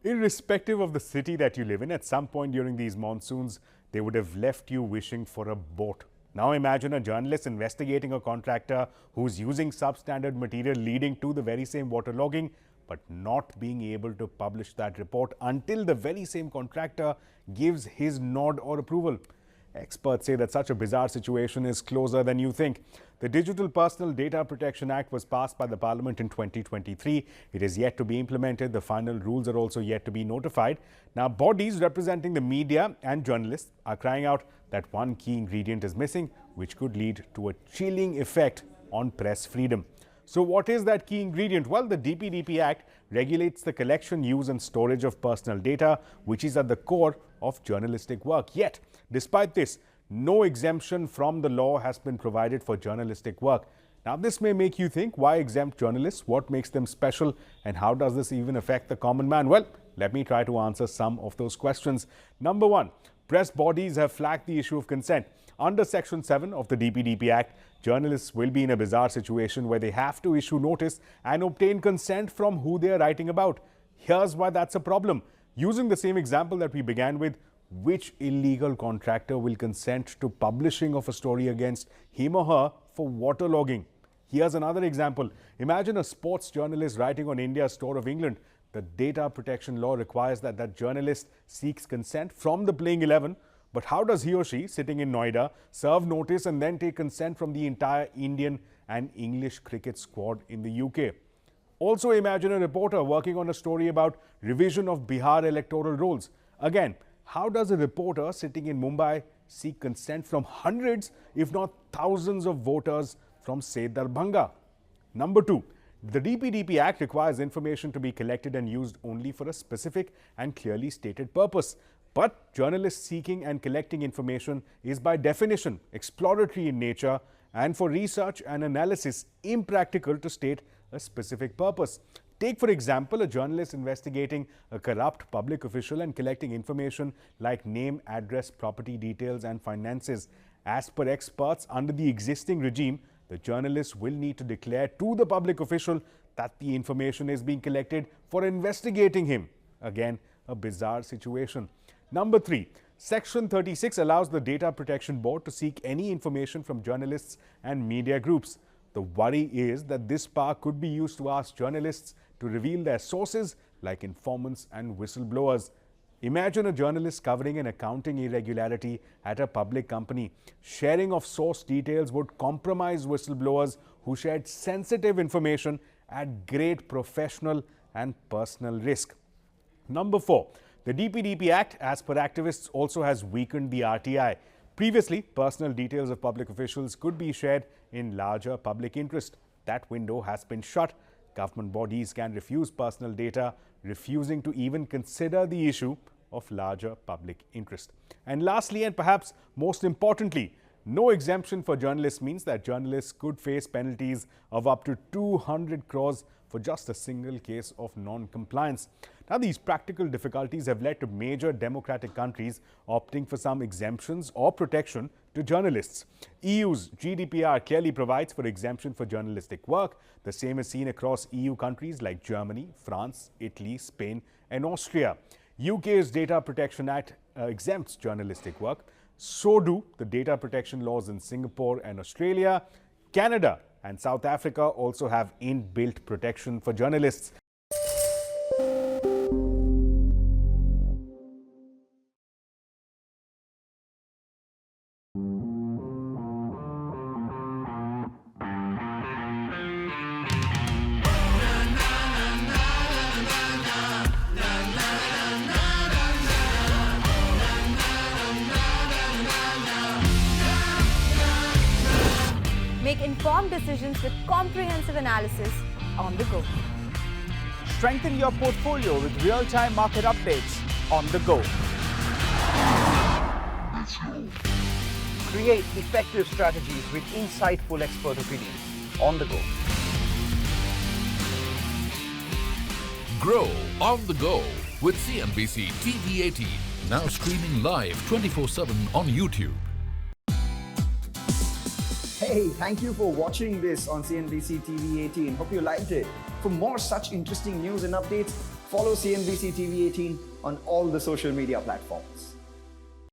Irrespective of the city that you live in, at some point during these monsoons, they would have left you wishing for a boat. Now imagine a journalist investigating a contractor who's using substandard material leading to the very same waterlogging, but not being able to publish that report until the very same contractor gives his nod or approval. Experts say that such a bizarre situation is closer than you think. The Digital Personal Data Protection Act was passed by the Parliament in 2023. It is yet to be implemented. The final rules are also yet to be notified. Now, bodies representing the media and journalists are crying out that one key ingredient is missing, which could lead to a chilling effect on press freedom. So what is that key ingredient? Well, the DPDP Act regulates the collection, use and storage of personal data, which is at the core of journalistic work. Yet, despite this, no exemption from the law has been provided for journalistic work. Now, this may make you think, why exempt journalists? What makes them special? And how does this even affect the common man? Well, let me try to answer some of those questions. Number one, press bodies have flagged the issue of consent. Under Section 7 of the DPDP Act, journalists will be in a bizarre situation where they have to issue notice and obtain consent from who they are writing about. Here's why that's a problem. Using the same example that we began with, which illegal contractor will consent to publishing of a story against him or her for waterlogging? Here's another example. Imagine a sports journalist writing on India's Tour of England. The data protection law requires that that journalist seeks consent from the playing 11. But how does he or she, sitting in Noida, serve notice and then take consent from the entire Indian and English cricket squad in the UK? Also imagine a reporter working on a story about revision of Bihar electoral rolls. Again, how does a reporter sitting in Mumbai seek consent from hundreds, if not thousands of voters from, say, Darbhanga? Number two, the DPDP Act requires information to be collected and used only for a specific and clearly stated purpose. But journalists seeking and collecting information is by definition exploratory in nature and for research and analysis impractical to state a specific purpose. Take, for example, a journalist investigating a corrupt public official and collecting information like name, address, property details and finances. As per experts, under the existing regime, the journalist will need to declare to the public official that the information is being collected for investigating him. Again, a bizarre situation. Number three, Section 36 allows the Data Protection Board to seek any information from journalists and media groups. The worry is that this power could be used to ask journalists to reveal their sources like informants and whistleblowers. Imagine a journalist covering an accounting irregularity at a public company. Sharing of source details would compromise whistleblowers who shared sensitive information at great professional and personal risk. Number four, the DPDP Act, as per activists, also has weakened the RTI. Previously, personal details of public officials could be shared in larger public interest. That window has been shut. Government bodies can refuse personal data, refusing to even consider the issue of larger public interest. And lastly, and perhaps most importantly, no exemption for journalists means that journalists could face penalties of up to 200 crores for just a single case of non-compliance. Now, these practical difficulties have led to major democratic countries opting for some exemptions or protection to journalists. EU's GDPR clearly provides for exemption for journalistic work. The same is seen across EU countries like Germany, France, Italy, Spain and Austria. UK's Data Protection Act exempts journalistic work. So do the data protection laws in Singapore and Australia. Canada and South Africa also have inbuilt protection for journalists. Make informed decisions with comprehensive analysis on the go. Strengthen your portfolio with real-time market updates on the go. Create effective strategies with insightful expert opinions on the go. Grow on the go with CNBC-TV18, now streaming live 24/7 on YouTube. Hey, thank you for watching this on CNBC TV18. Hope you liked it. For more such interesting news and updates, Follow CNBC TV 18 on all the social media platforms.